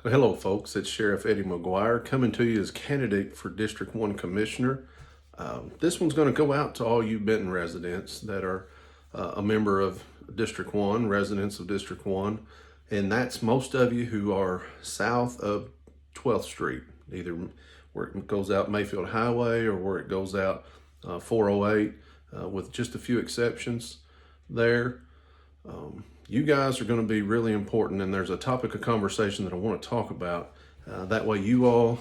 Hello, folks. It's Sheriff Eddie McGuire coming to you as candidate for District 1 Commissioner. This one's going to go out to all you Benton residents that are a member of District 1, residents of District 1, and that's most of you who are south of 12th Street, either where it goes out Mayfield Highway or where it goes out 408, with just a few exceptions there. You guys are going to be really important, and there's a topic of conversation that I want to talk about. That way you all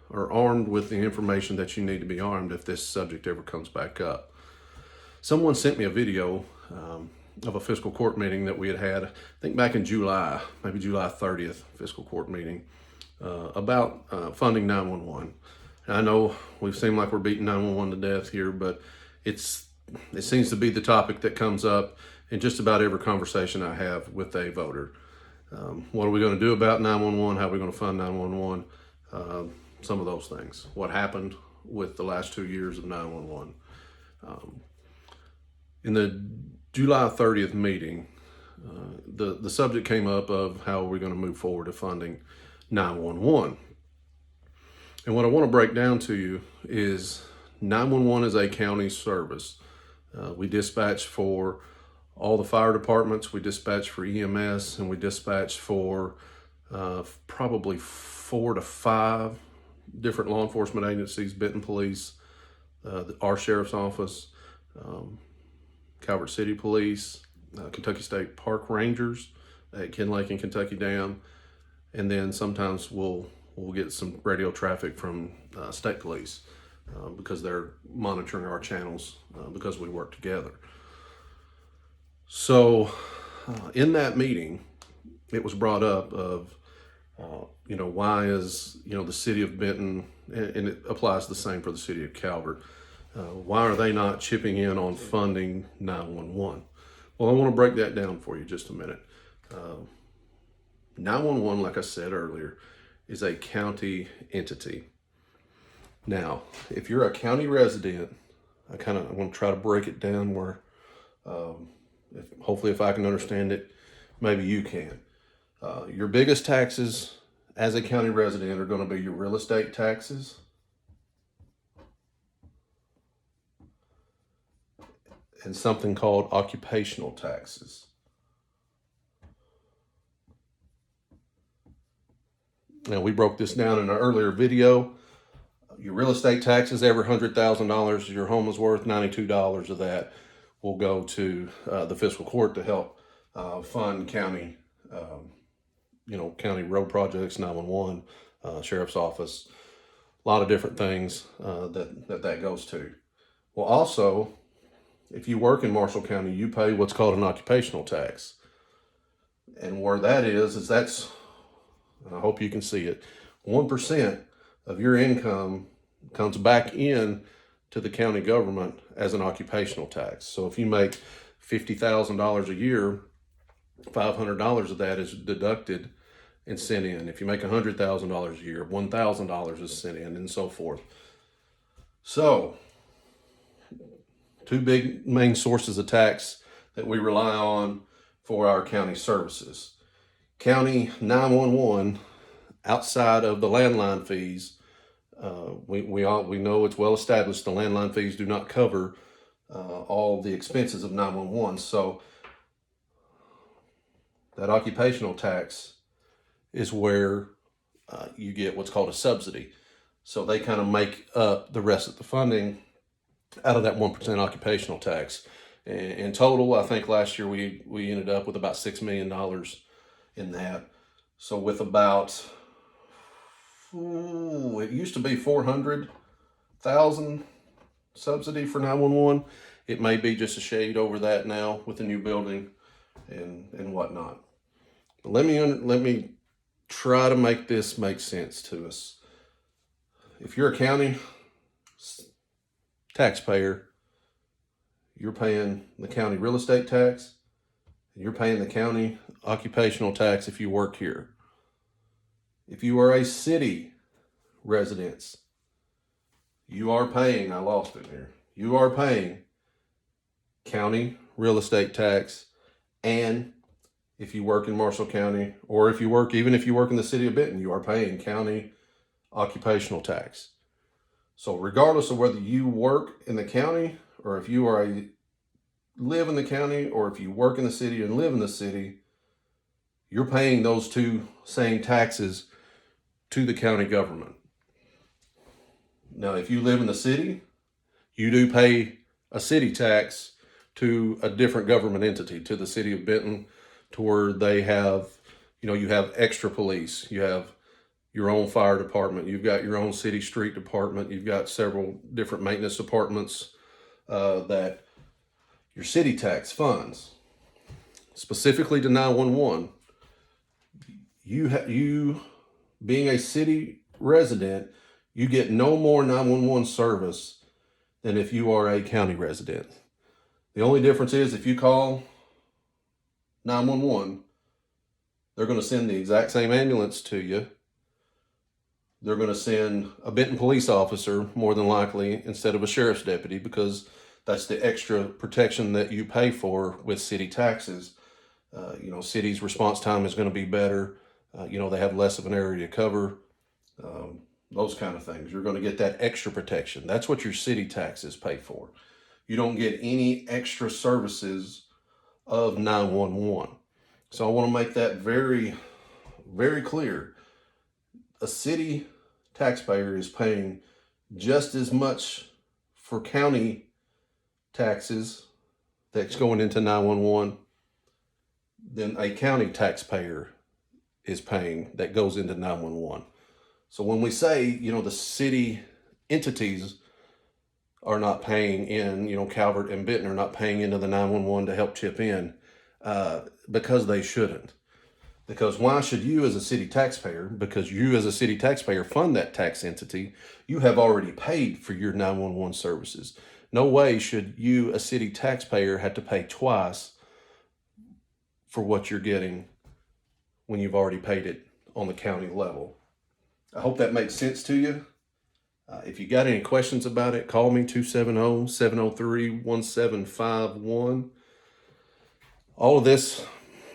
are armed with the information that you need to be armed if this subject ever comes back up. Someone sent me a video of a fiscal court meeting that we had, I think back in July, maybe July 30th, fiscal court meeting, about funding 911. And I know we seem like we're beating 911 to death here, but it seems to be the topic that comes up in just about every conversation I have with a voter. What are we going to do about 911? How are we going to fund 911? Some of those things. What happened with the last 2 years of 911? In the July 30th meeting, the subject came up of how we're going to move forward to funding 911. And what I want to break down to you is 911 is a county service. We dispatch for all the fire departments, we dispatch for EMS, and we dispatch for probably 4 to 5 different law enforcement agencies: Benton Police, our Sheriff's Office, Calvert City Police, Kentucky State Park Rangers at Ken Lake and Kentucky Dam, and then sometimes we'll get some radio traffic from State Police because they're monitoring our channels because we work together. So in that meeting, it was brought up of, why is, the city of Benton, and it applies the same for the city of Calvert, why are they not chipping in on funding 911? Well, I want to break that down for you just a minute. 911, like I said earlier, is a county entity. Now, if you're a county resident, I want to try to break it down where, hopefully if I can understand it, maybe you can. Your biggest taxes as a county resident are going to be your real estate taxes, and something called occupational taxes. Now, we broke this down in an earlier video. Your real estate taxes, every $100,000 your home is worth, $92 of that will go to the fiscal court to help fund county, county road projects, 911, sheriff's office, a lot of different things that goes to. Well, also, if you work in Marshall County, you pay what's called an occupational tax. And where that is that's, and I hope you can see it, 1% of your income comes back in to the county government as an occupational tax. So if you make $50,000 a year, $500 of that is deducted and sent in. If you make $100,000 a year, $1,000 is sent in, and so forth. So, two big main sources of tax that we rely on for our county services. County 911, outside of the landline fees, we know it's well established the landline fees do not cover all the expenses of 911. So that occupational tax is where you get what's called a subsidy. So they kind of make up the rest of the funding out of that 1% occupational tax. In total, I think last year we ended up with about $6 million in that. So with about, it used to be 400,000 subsidy for 911. It may be just a shade over that now with the new building and whatnot. But let me try to make this make sense to us. If you're a county taxpayer, you're paying the county real estate tax, and you're paying the county occupational tax if you work here. If you are a city resident, you are paying, I lost it here, you are paying county real estate tax, and if you work in Marshall County, or even if you work in the city of Benton, you are paying county occupational tax. So regardless of whether you work in the county, or if you live in the county, or if you work in the city and live in the city, you're paying those two same taxes to the county government. Now, if you live in the city, you do pay a city tax to a different government entity, to the city of Benton, to where they have, you have extra police, you have your own fire department, you've got your own city street department, you've got several different maintenance departments that your city tax funds. Specifically to 911, you being a city resident, you get no more 911 service than if you are a county resident. The only difference is if you call 911, they're going to send the exact same ambulance to you. They're going to send a Benton police officer, more than likely, instead of a sheriff's deputy, because that's the extra protection that you pay for with city taxes. City's response time is going to be better. They have less of an area to cover. Those kind of things. You're going to get that extra protection. That's what your city taxes pay for. You don't get any extra services of 911. So I want to make that very, very clear. A city taxpayer is paying just as much for county taxes that's going into 911 than a county taxpayer is paying that goes into 911. So when we say, the city entities are not paying in, Calvert and Benton are not paying into the 911 to help chip in, because they shouldn't. Because why should you as a city taxpayer, because you as a city taxpayer fund that tax entity, you have already paid for your 911 services. No way should you, a city taxpayer, have to pay twice for what you're getting when you've already paid it on the county level. I hope that makes sense to you. If you got any questions about it, call me 270-703-1751. All of this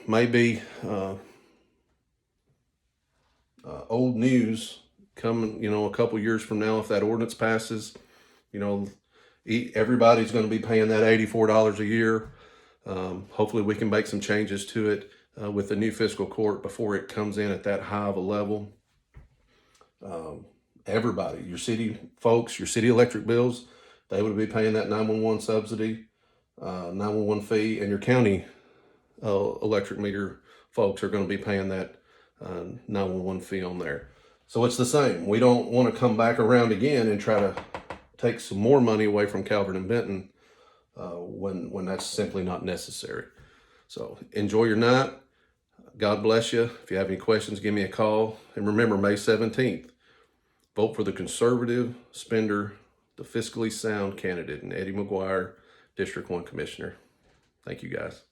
may be old news coming, a couple years from now. If that ordinance passes, everybody's going to be paying that $84 a year. Hopefully we can make some changes to it with the new fiscal court before it comes in at that high of a level. Everybody, your city folks, your city electric bills, they would be paying that 911 subsidy, 911 fee, and your county electric meter folks are going to be paying that 911 fee on there. So it's the same. We don't want to come back around again and try to take some more money away from Calvert and Benton when that's simply not necessary. So enjoy your night. God bless you. If you have any questions, give me a call. And remember, May 17th, vote for the conservative spender, the fiscally sound candidate, and Eddie McGuire, District 1 Commissioner. Thank you, guys.